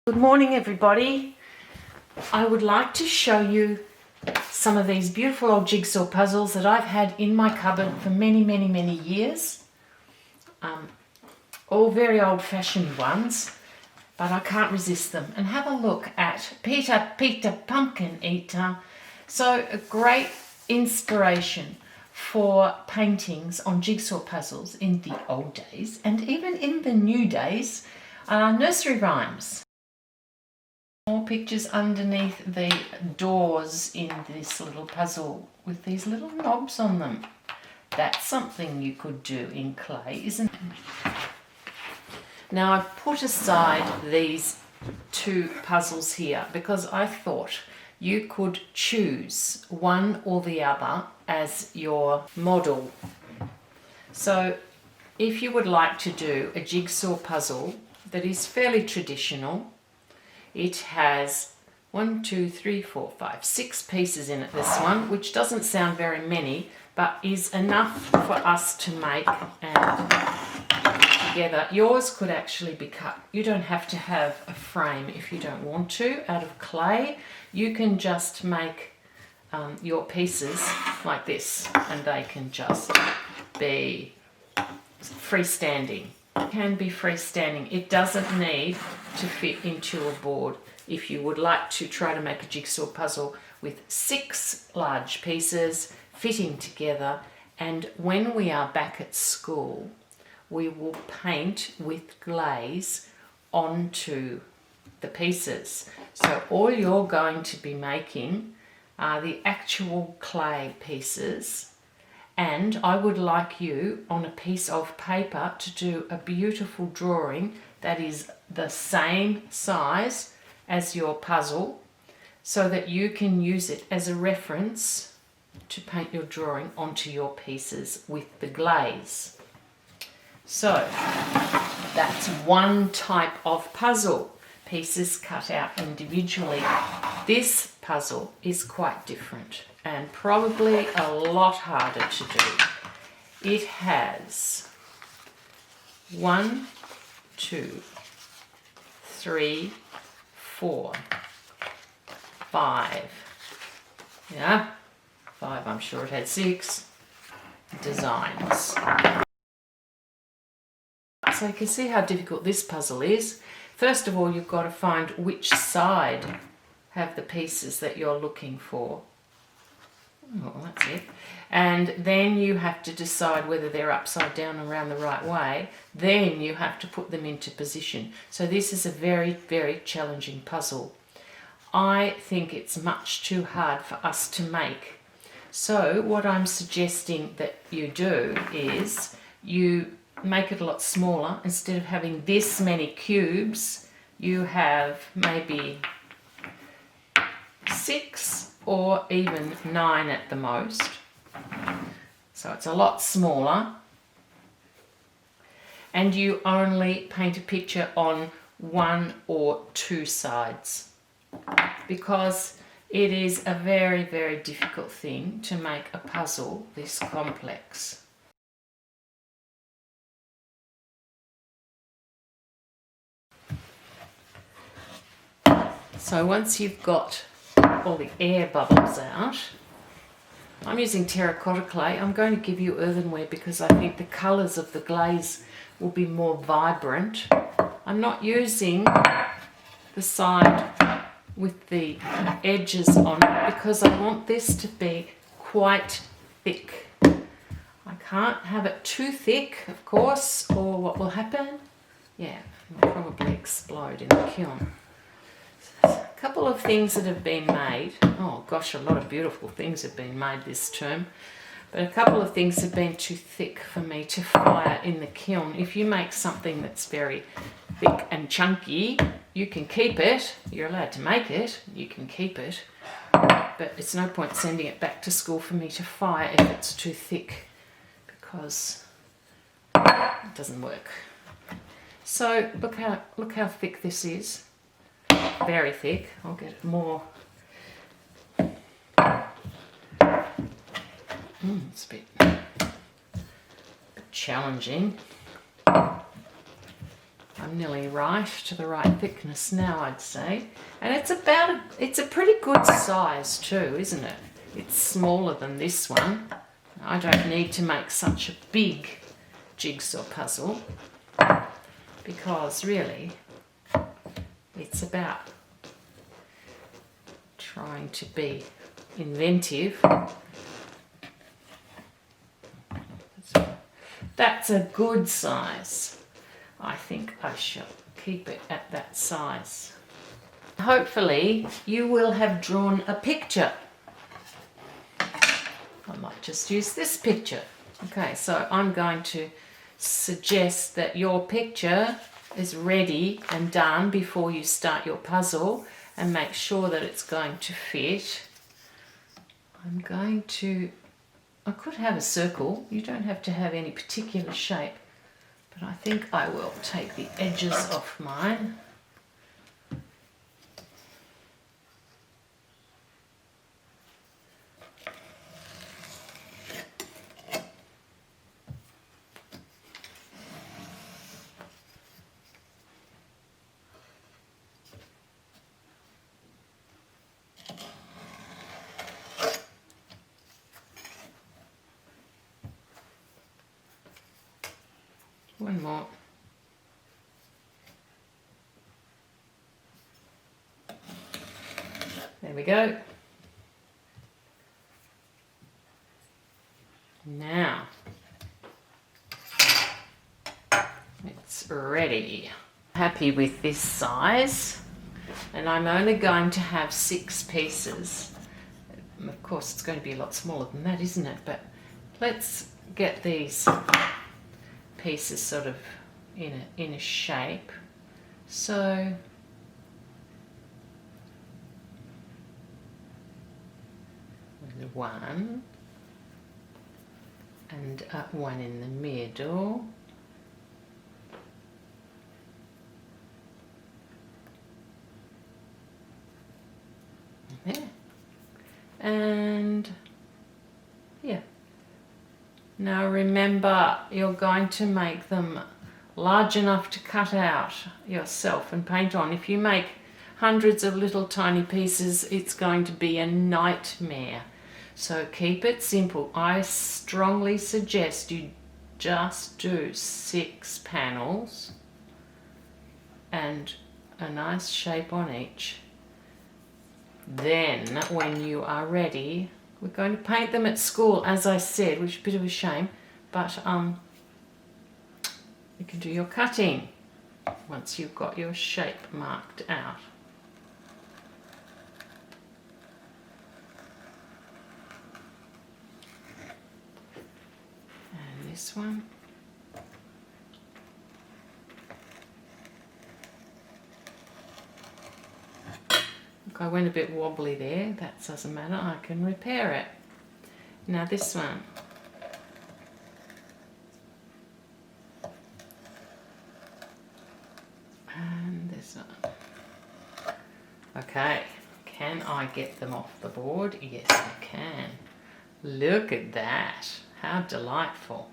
Good morning, everybody. I would like to show you some of these beautiful old jigsaw puzzles that I've had in my cupboard for many years. All very old-fashioned ones, but I can't resist them. And have a look at Peter Pumpkin Eater. So a great inspiration for paintings on jigsaw puzzles in the old days and even in the new days, nursery rhymes. More pictures underneath the doors in this little puzzle with these little knobs on them. That's something you could do in clay, isn't it? Now I've put aside these two puzzles here because I thought you could choose one or the other as your model. So if you would like to do a jigsaw puzzle that is fairly traditional, it has 6 pieces in it, this one, which doesn't sound very many, but is enough for us to make and together. Yours could actually be cut. You don't have to have a frame if you don't want to, out of clay. You can just make your pieces like this, and they can just be freestanding. Can be freestanding. It doesn't need to fit into a board. If you would like to try to make a jigsaw puzzle with 6 large pieces fitting together, and when we are back at school we will paint with glaze onto the pieces. So all you're going to be making are the actual clay pieces, and I would like you on a piece of paper to do a beautiful drawing that is the same size as your puzzle so that you can use it as a reference to paint your drawing onto your pieces with the glaze. So that's one type of puzzle, pieces cut out individually. This puzzle is quite different and probably a lot harder to do. It has 1, 2, 3, 4, 5. Yeah, 5. I'm sure it had 6 designs. So you can see how difficult this puzzle is. First of all, you've got to find which side have the pieces that you're looking for. Oh, that's it. And then you have to decide whether they're upside down around the right way. Then you have to put them into position. So this is a very challenging puzzle. I think it's much too hard for us to make. So what I'm suggesting that you do is you make it a lot smaller. Instead of having this many cubes, you have maybe 6 or even 9 at the most. So it's a lot smaller. And you only paint a picture on 1 or 2 sides, because it is a very difficult thing to make a puzzle this complex. So once you've got all the air bubbles out, I'm using terracotta clay. I'm going to give you earthenware because I think the colours of the glaze will be more vibrant. I'm not using the side with the edges on it because I want this to be quite thick. I can't have it too thick, of course, or what will happen? Yeah, it'll probably explode in the kiln. A couple of things that have been made. Oh gosh, a lot of beautiful things have been made this term, but a couple of things have been too thick for me to fire in the kiln. If you make something that's very thick and chunky, you can keep it. You're allowed to make it, you can keep it, but it's no point sending it back to school for me to fire if it's too thick, because it doesn't work. So look how thick this is. Very thick. I'll get it more. It's a bit challenging. I'm I'm nearly right, to the right thickness now, I'd say. And it's a pretty good size too, isn't it? It's smaller than this one. I don't need to make such a big jigsaw puzzle because really it's about trying to be inventive. That's a good size. I think I shall keep it at that size. Hopefully you will have drawn a picture. I might just use this picture. Okay, so I'm going to suggest that your picture is ready and done before you start your puzzle, and make sure that it's going to fit. I could have a circle. You don't have to have any particular shape, but I think I will take the edges off mine. One more. There we go. Now it's ready. Happy with this size, and I'm only going to have 6 pieces. Of course it's going to be a lot smaller than that, isn't it? But let's get these pieces sort of in a shape. So one and one in the middle, there, and yeah. Now remember, you're going to make them large enough to cut out yourself and paint on. If you make hundreds of little tiny pieces, it's going to be a nightmare. So keep it simple. I strongly suggest you just do 6 panels and a nice shape on each. Then when you are ready, we're going to paint them at school, as I said, which is a bit of a shame, but you can do your cutting once you've got your shape marked out. And this one. Look, I went a bit wobbly there. That doesn't matter, I can repair it. Now this one. And this one. Okay, can I get them off the board? Yes, I can. Look at that. How delightful.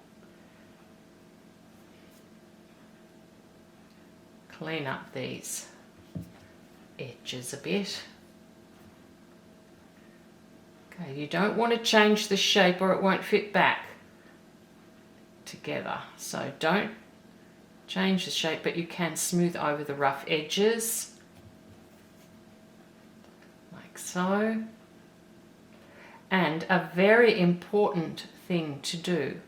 Clean up these edges a bit. Okay, you don't want to change the shape or it won't fit back together. So don't change the shape, but you can smooth over the rough edges, like so. And a very important thing to do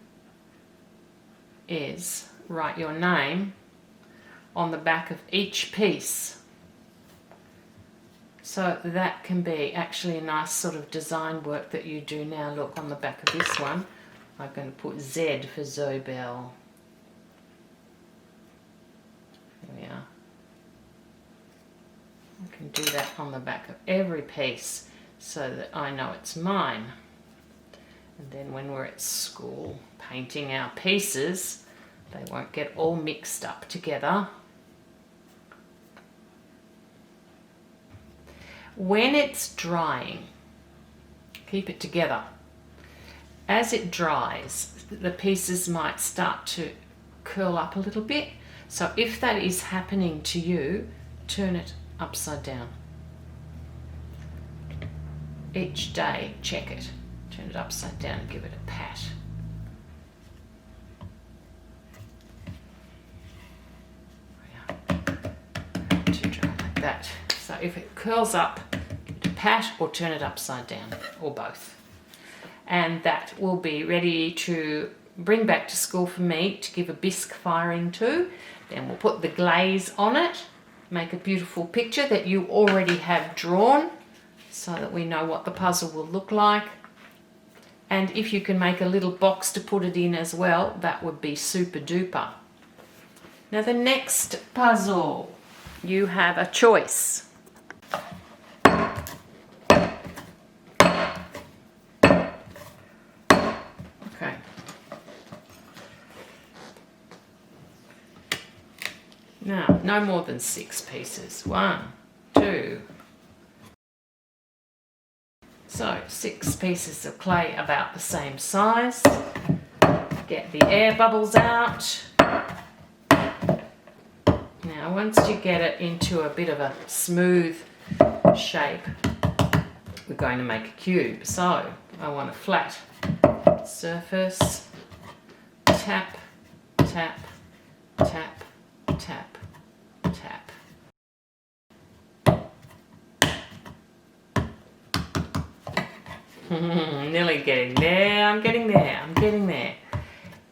is write your name on the back of each piece. So that can be actually a nice sort of design work that you do now. Look, on the back of this one, I'm going to put Z for Zobel. There we are. I can do that on the back of every piece so that I know it's mine. And then when we're at school painting our pieces, they won't get all mixed up together. When it's drying, keep it together. As it dries, the pieces might start to curl up a little bit. So if that is happening to you, turn it upside down. Each day, check it. Turn it upside down and give it a pat. To dry like that. So if it curls up, give it a pat or turn it upside down, or both. And that will be ready to bring back to school for me to give a bisque firing to. Then we'll put the glaze on it, make a beautiful picture that you already have drawn so that we know what the puzzle will look like. And if you can make a little box to put it in as well, that would be super duper. Now the next puzzle, you have a choice. Okay. Now, no more than 6 pieces. 1, 2. So 6 pieces of clay about the same size. Get the air bubbles out. Now once you get it into a bit of a smooth shape, we're going to make a cube. So I want a flat surface. Tap, tap, tap, tap, tap. Nearly getting there. I'm getting there. I'm getting there.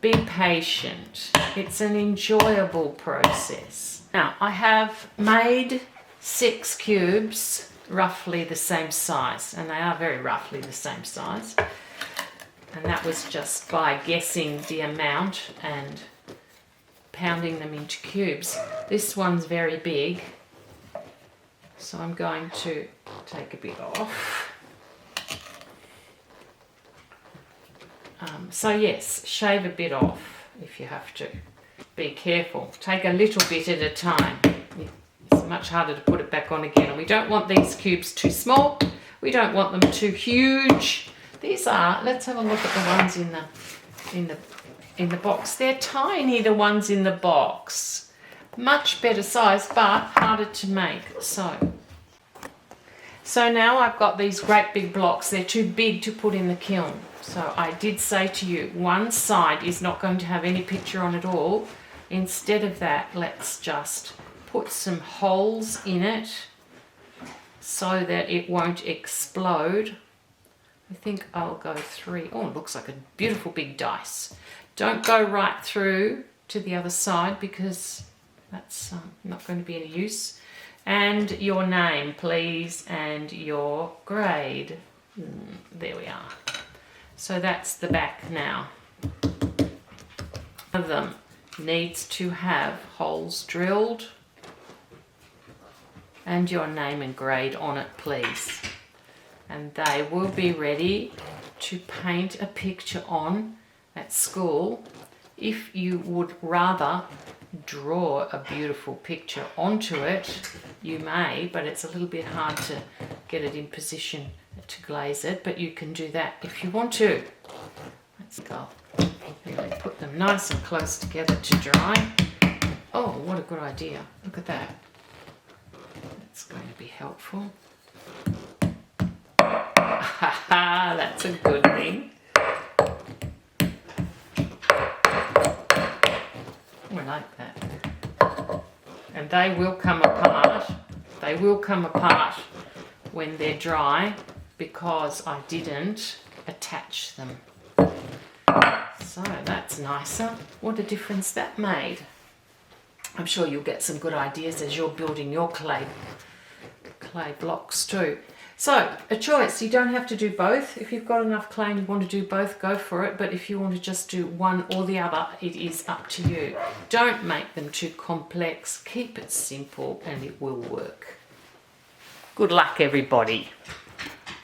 Be patient. It's an enjoyable process. Now, I have made 6 cubes roughly the same size, and they are very roughly the same size. And that was just by guessing the amount and pounding them into cubes. This one's very big, so I'm going to take a bit off. So yes, shave a bit off if you have to. Be careful. Take a little bit at a time. It's much harder to put it back on again. And we don't want these cubes too small. We don't want them too huge. These are, let's have a look at the ones in the box. They're tiny, the ones in the box. Much better size, but harder to make. So now I've got these great big blocks. They're too big to put in the kiln. So I did say to you, one side is not going to have any picture on at all. Instead of that, let's just put some holes in it so that it won't explode. I think I'll go 3. Oh, it looks like a beautiful big dice. Don't go right through to the other side because that's not going to be any use. And your name, please, and your grade. There we are. So that's the back now. One of them needs to have holes drilled and your name and grade on it, please. And they will be ready to paint a picture on at school. If you would rather draw a beautiful picture onto it, you may, but it's a little bit hard to get it in position to glaze it, but you can do that if you want to. Let's go. Really put them nice and close together to dry. Oh, what a good idea. Look at that. That's going to be helpful. That's a good thing. I like that. And they will come apart. They will come apart when they're dry because I didn't attach them. So that's nicer. What a difference that made. I'm sure you'll get some good ideas as you're building your clay blocks too. So a choice, you don't have to do both. If you've got enough clay and you want to do both, go for it. But if you want to just do one or the other, it is up to you. Don't make them too complex. Keep it simple and it will work. Good luck, everybody.